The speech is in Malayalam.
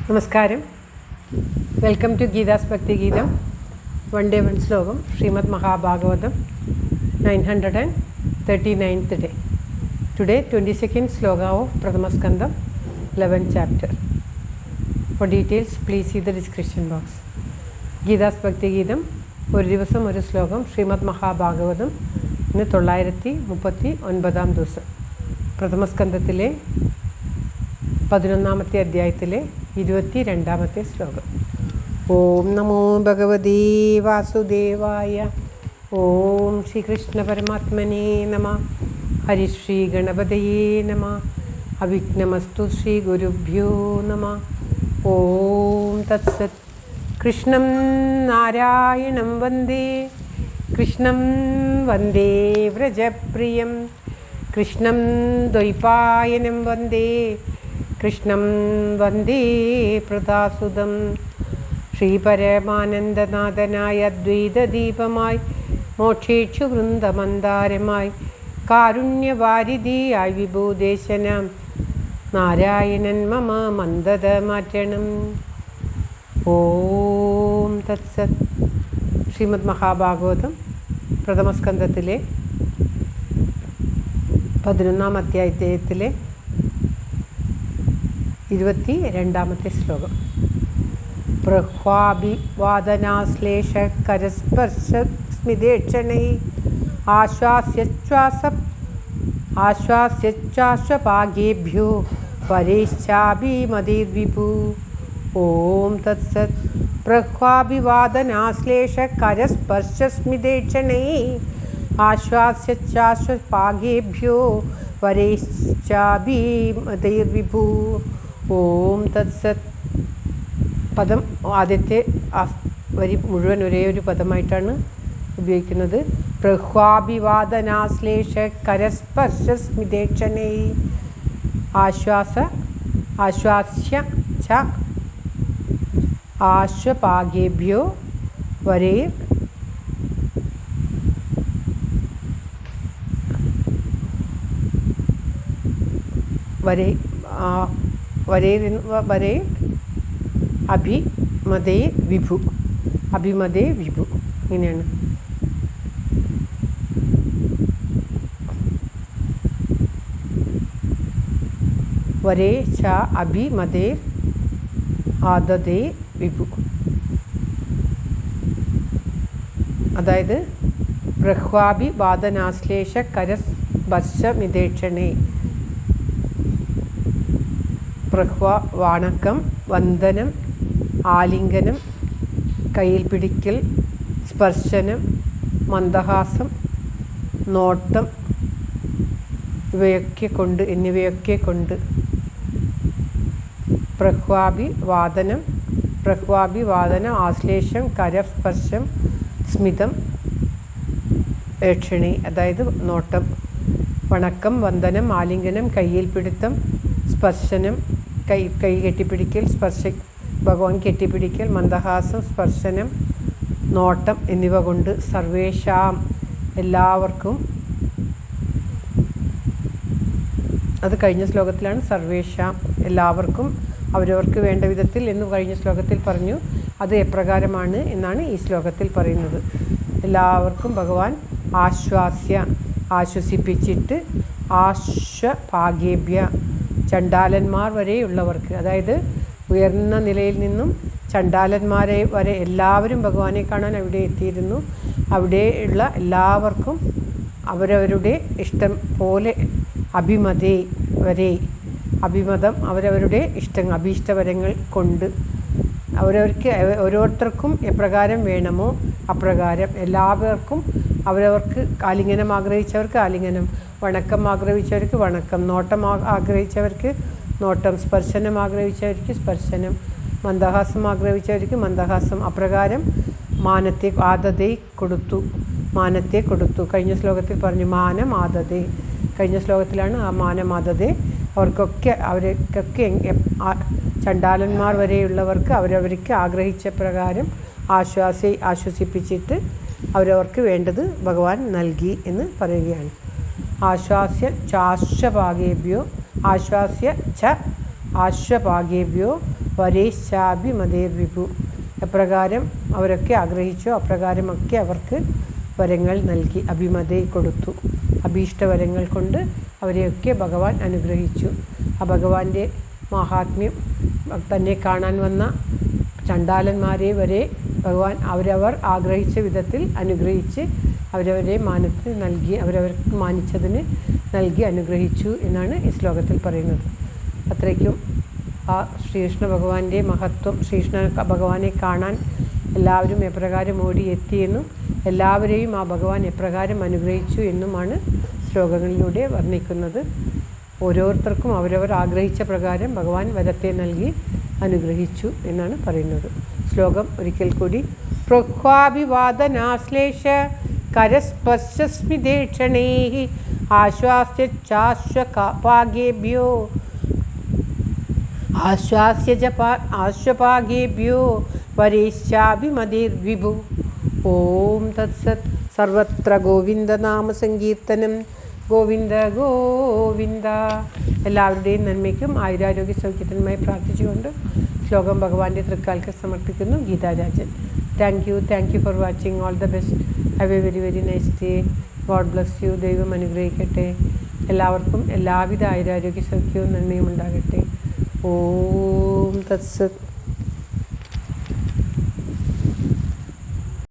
നമസ്കാരം. വെൽക്കം ടു ഗീതാസ് ഭക്തി ഗീതം. വൺ ഡേ വൺ ശ്ലോകം. Shrimad Mahabhagavatam 939th day. Today 22nd sloka of Prathama Skandam 11th chapter. For details please see the description box. Geetha's ഭക്തി ഗീതം ഒരു ദിവസം ഒരു ശ്ലോകം. ശ്രീമദ് മഹാഭാഗവതം ഇന്ന് 939 ദിവസം. പ്രഥമസ്കന്ധത്തിലെ 11ാമത്തെ അധ്യായത്തിലെ 22ാമത്തെ ശ്ലോകം. ഓം നമോ ഭഗവതേ വാസുദേവായ. ഓം ശ്രീകൃഷ്ണ പരമാത്മനേ നമഃ. ഹരിശ്രീ ഗണപതയേ നമഃ. അവിഘ്നമസ്തു ശ്രീ ഗുരുഭ്യോ നമഃ. ഓം തത്സത്. കൃഷ്ണം നാരായണം വന്ദേ. കൃഷ്ണം വന്ദേ വ്രജപ്രിയം. കൃഷ്ണം ദ്വൈപായനം വന്ദേ. കൃഷ്ണം വന്ദേ പ്രദാസുതം. ശ്രീപരമാനന്ദനാഥനായ അദ്വൈതദീപമായി മോക്ഷേക്ഷു വൃന്ദമന്ദാരമായി കാരുണ്യവാരിധിയായി വിഭൂദേശനം നാരായണൻ മമ മന്ദത മാറ്റണം. ഓം തത്സത്. ശ്രീമദ് മഹാഭാഗവതം പ്രഥമസ്കന്ധത്തിലെ 11ാം അധ്യായത്തിലെ 22ാമത്തെ ശ്ലോകം. പ്രഹ്വാഭിവാദനാശ്ലേഷകരസ്പർശസ്മിതേക്ഷണൈ ആശ്വാസ്യശ്വാസപാഗേഭ്യോ പരേശ്ചാഭിമതിർവിഭു. ഓം തത്സത്. പ്രഹ്വാഭിവാദനാശ്ലേഷകരസ്പർശസ്മിതേക്ഷണൈ ആശ്വാസ്യശ്വാസപാഗേഭ്യോ പരേശ്ചാഭിമതിർവിഭു. ഓം തത്സത്. പദം ആദ്യത്തെ വരി മുഴുവൻ ഒരേ ഒരു പദമായിട്ടാണ് ഉപയോഗിക്കുന്നത്. പ്രഹ്വാഭിവാദനാശ്ലേഷകരസ്പർശസ്മിതേക്ഷണൈ ആശ്വാസ്യ ച ആശ്വപാഗേഭ്യോ വരേ അഭിമതേ വിഭു. അഭിമതേ വിഭു ഇങ്ങനെയാണ്. വരേ ച അഭിമതേ ആദതേ വിഭു. അതായത് പ്രഹ്വാഭിവാദനാശ്ലേഷ കരസ്പർശമിതേക്ഷണേ. പ്രഹ്വ വണക്കം, വന്ദനം, ആലിംഗനം, കയ്യിൽ പിടിക്കൽ, സ്പർശനം, മന്ദഹാസം, നോട്ടം എന്നിവയൊക്കെ കൊണ്ട് പ്രഹ്വാഭിവാദനം ആശ്ലേഷം കരസ്പർശം സ്മിതം ഏക്ഷണി. അതായത് നോട്ടം, വണക്കം, വന്ദനം, ആലിംഗനം, കയ്യിൽ പിടുത്തം, സ്പർശനം, കൈ കെട്ടിപ്പിടിക്കൽ, ഭഗവാൻ കെട്ടിപ്പിടിക്കൽ, മന്ദഹാസം, സ്പർശനം, നോട്ടം എന്നിവ കൊണ്ട് സർവേഷാം എല്ലാവർക്കും. അത് കഴിഞ്ഞ ശ്ലോകത്തിലാണ്. സർവേഷാം എല്ലാവർക്കും അവരവർക്ക് വേണ്ട വിധത്തിൽ എന്ന് കഴിഞ്ഞ ശ്ലോകത്തിൽ പറഞ്ഞു. അത് എപ്രകാരമാണ് എന്നാണ് ഈ ശ്ലോകത്തിൽ പറയുന്നത്. എല്ലാവർക്കും ഭഗവാൻ ആശ്വസിപ്പിച്ചിട്ട് ആശ്വപാഗേഭ്യ ചണ്ഡാലന്മാർ വരെയുള്ളവർക്ക്, അതായത് ഉയർന്ന നിലയിൽ നിന്നും ചണ്ഡാലന്മാരെ വരെ എല്ലാവരും ഭഗവാനെ കാണാൻ അവിടെ എത്തിയിരുന്നു. അവിടെയുള്ള എല്ലാവർക്കും അവരവരുടെ ഇഷ്ടം പോലെ അഭിമതം അവരവരുടെ അഭീഷ്ടവരങ്ങൾ കൊണ്ട് അവരവർക്ക് ഓരോരുത്തർക്കും എപ്രകാരം വേണമോ അപ്രകാരം എല്ലാവർക്കും അവരവർക്ക് ആലിംഗനം ആഗ്രഹിച്ചവർക്ക് ആലിംഗനം, വണക്കം ആഗ്രഹിച്ചവർക്ക് വണക്കം, നോട്ടം ആഗ്രഹിച്ചവർക്ക് നോട്ടം, സ്പർശനം ആഗ്രഹിച്ചവർക്ക് സ്പർശനം, മന്ദഹാസം ആഗ്രഹിച്ചവർക്ക് മന്ദഹാസം. അപ്രകാരം മാനത്തെ കൊടുത്തു. കഴിഞ്ഞ ശ്ലോകത്തിൽ പറഞ്ഞു മാനം ആദതേ. കഴിഞ്ഞ ശ്ലോകത്തിലാണ് ആ മാനമാദതേ. അവർക്കൊക്കെ ചണ്ഡാലന്മാർ വരെയുള്ളവർക്ക് അവരവർക്ക് ആഗ്രഹിച്ച പ്രകാരം ആശ്വസിപ്പിച്ചിട്ട് അവരവർക്ക് വേണ്ടത് ഭഗവാൻ നൽകി എന്ന് പറയുകയാണ്. ആശ്വാസ്യ ചാശ്വപാഗേഭ്യോ ആശ്വാസ്യ ച ആശ്വപാഗേഭ്യോ വരേശാഭിമതേർ വിഭു. എപ്രകാരം അവരൊക്കെ ആഗ്രഹിച്ചോ അപ്രകാരമൊക്കെ അവർക്ക് വരങ്ങൾ നൽകി, അഭിമതേ കൊടുത്തു. അഭീഷ്ടവരങ്ങൾ കൊണ്ട് അവരെയൊക്കെ ഭഗവാൻ അനുഗ്രഹിച്ചു. ആ ഭഗവാന്റെ മഹാത്മ്യം തന്നെ കാണാൻ വന്ന ചണ്ടാലന്മാരെ വരെ ഭഗവാൻ അവരവർ ആഗ്രഹിച്ച വിധത്തിൽ അനുഗ്രഹിച്ച് അവരവരെ മാനത്തിന് നൽകി, അവരവർക്ക് മാനിച്ചതിന് നൽകി അനുഗ്രഹിച്ചു എന്നാണ് ഈ ശ്ലോകത്തിൽ പറയുന്നത്. അത്രയ്ക്കും ആ ശ്രീകൃഷ്ണ ഭഗവാന്റെ മഹത്വം, ശ്രീകൃഷ്ണ ഭഗവാനെ കാണാൻ എല്ലാവരും എപ്രകാരം ഓടിയെത്തിയെന്നും എല്ലാവരെയും ആ ഭഗവാൻ എപ്രകാരം അനുഗ്രഹിച്ചു എന്നുമാണ് ശ്ലോകങ്ങളിലൂടെ വർണ്ണിക്കുന്നത്. ഓരോരുത്തർക്കും അവരവർ ആഗ്രഹിച്ച പ്രകാരം ഭഗവാൻ വരത്തെ നൽകി അനുഗ്രഹിച്ചു എന്നാണ് പറയുന്നത്. ശ്ലോകം ഒരിക്കൽ കൂടി. പ്രഹ്വാഭിവാദനാശ്ലേഷ കരസ്പർശസ്മിതേക്ഷണൈഃ ആശ്വാസ്യചാശ്വപാഗേഭ്യോ ആശ്വാസ്യപാഗേഭ്യോ വരേശ്ചാഭിമതേർവിഭു. ഓം തത്സത്. സർവത്ര ഗോവിന്ദനാമ സങ്കീർത്തനം. ഗോവിന്ദ ഗോവിന്ദ. എല്ലാവരുടെയും നന്മയ്ക്കും ആയുരാരോഗ്യ സൗഖ്യത്തിനുമായി പ്രാർത്ഥിച്ചുകൊണ്ട് ശ്ലോകം ഭഗവാന്റെ തൃക്കാൽക്ക് സമർപ്പിക്കുന്നു. Geetha Rajan. Thank you for watching. All the best. Have A very very nice day. God bless you. ദൈവം അനുഗ്രഹിക്കട്ടെ. എല്ലാവർക്കും എല്ലാവിധ ആയുരാരോഗ്യ സൗഖ്യവും നന്മയും ഉണ്ടാകട്ടെ. ഓം തത്സത്.